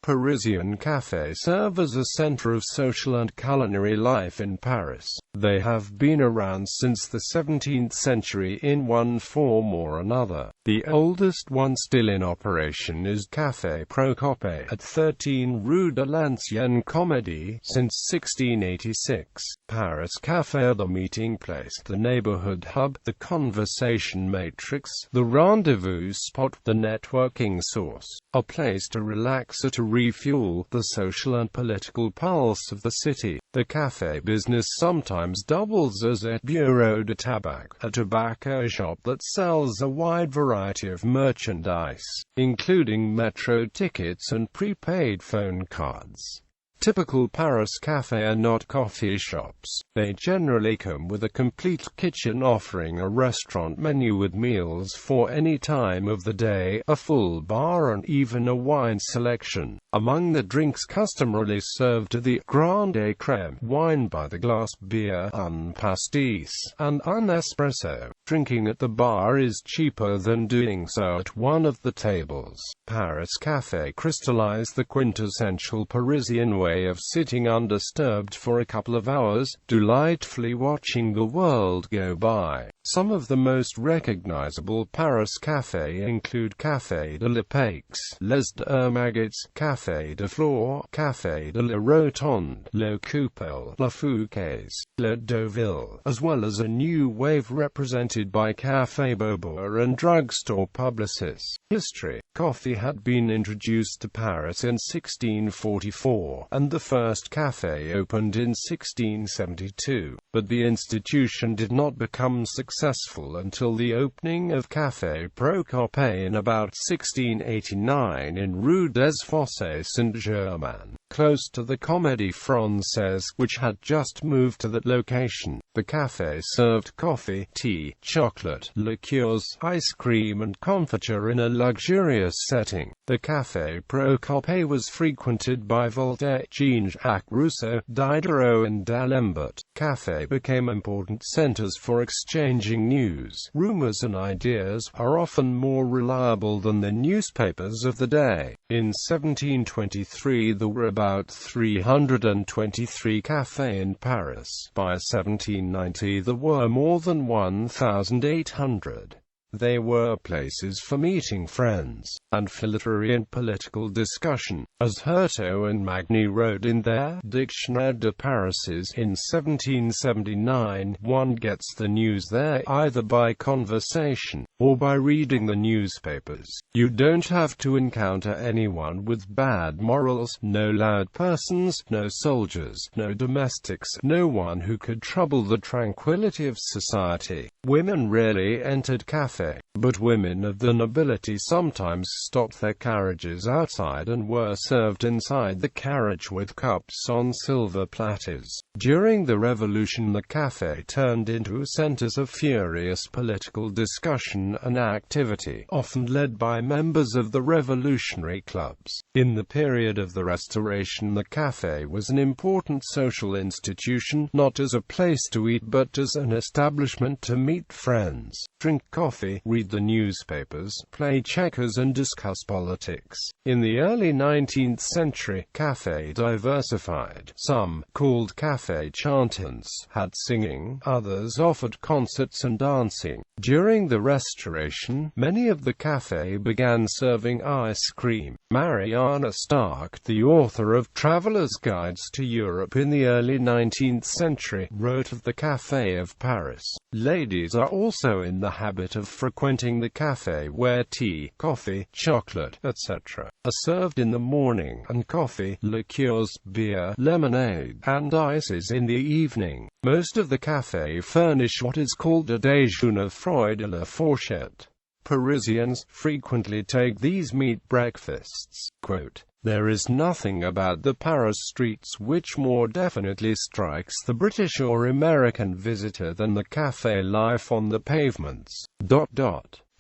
Parisian cafés serve as a center of social and culinary life in Paris. They have been around since the 17th century in one form or another. The oldest one still in operation is Café Procope at 13 Rue de l'Ancienne Comédie since 1686. Paris Café, the meeting place, the neighborhood hub, the conversation matrix, the rendezvous spot, the networking source, a place to relax or to refuel the social and political pulse of the city. The café business sometimes doubles as a bureau de tabac, a tobacco shop that sells a wide variety of merchandise, including metro tickets and prepaid phone cards. Typical Paris cafés are not coffee shops. They generally come with a complete kitchen offering a restaurant menu with meals for any time of the day, a full bar and even a wine selection. Among the drinks customarily served are the Grande Crème, wine by the glass, beer, un pastis, and un espresso. Drinking at the bar is cheaper than doing so at one of the tables. Paris café crystallize the quintessential Parisian way of sitting undisturbed for a couple of hours, delightfully watching the world go by. Some of the most recognizable Paris cafés include Café de la Paix, Les Deux Maguettes, Café de Flore, Café de la Rotonde, Le Coupole, La Fouquet's, Le Deauville, as well as a new wave represented by Café Beaubourg and drugstore Publicis. History. Coffee had been introduced to Paris in 1644, and the first café opened in 1672, but the institution did not become successful until the opening of Café Procope in about 1689 in Rue des Fossés Saint-Germain, close to the Comédie Française, which had just moved to that location. The café served coffee, tea, chocolate, liqueurs, ice cream and confiture in a luxurious setting. The Café Procope was frequented by Voltaire, Jean-Jacques Rousseau, Diderot and D'Alembert. Café became important centers for exchanging news. Rumors and ideas are often more reliable than the newspapers of the day. In 1723 there were about 323 cafés in Paris. By 1790 there were more than 1,800. They were places for meeting friends, and for literary and political discussion, as Hurtot and Magny wrote in their Dictionnaire de Parises in 1779. One gets the news there either by conversation, or by reading the newspapers. You don't have to encounter anyone with bad morals, no loud persons, no soldiers, no domestics, no one who could trouble the tranquility of society. Women rarely entered cafés, but women of the nobility sometimes stopped their carriages outside and were served inside the carriage with cups on silver platters. During the Revolution the café turned into centers of furious political discussion and activity, often led by members of the revolutionary clubs. In the period of the Restoration the café was an important social institution, not as a place to eat but as an establishment to meet friends, drink coffee, read the newspapers, play checkers and discuss politics. In the early 19th century, café diversified. Some, called café chantants, had singing, others offered concerts and dancing. During the Restoration, many of the cafés began serving ice cream. Mariana Stark, the author of Traveler's Guides to Europe in the early 19th century, wrote of the Café of Paris. Ladies are also in the habit of frequenting the café where tea, coffee, chocolate, etc. are served in the morning, and coffee, liqueurs, beer, lemonade, and ices in the evening. Most of the cafés furnish what is called a déjeuner froid à la fourchette. Parisians frequently take these meat breakfasts. Quote, "There is nothing about the Paris streets which more definitely strikes the British or American visitor than the café life on the pavements."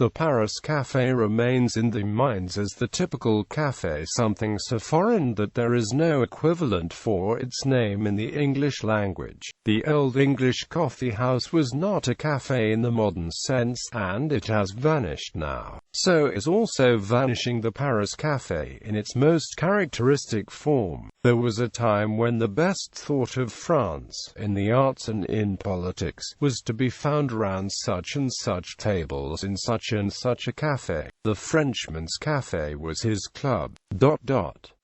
The Paris café remains in the minds as the typical café, something so foreign that there is no equivalent for its name in the English language. The Old English coffee house was not a café in the modern sense, and it has vanished now. So is also vanishing the Paris café in its most characteristic form. There was a time when the best thought of France, in the arts and in politics, was to be found round such and such tables in such and such a café. The Frenchman's café was his club.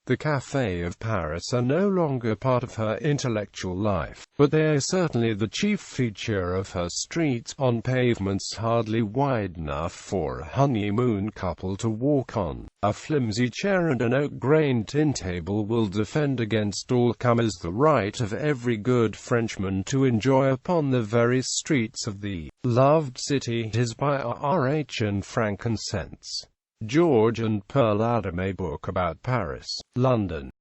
The cafés of Paris are no longer part of her intellectual life, but they are certainly the chief feature of her streets, on pavements hardly wide enough for a honeymoon couple to walk on. A flimsy chair and an oak-grained tin table will defend against all comers the right of every good Frenchman to enjoy upon the very streets of the loved city. It is by R.H. and Frankincense. George and Pearl Adam, a book about Paris, London.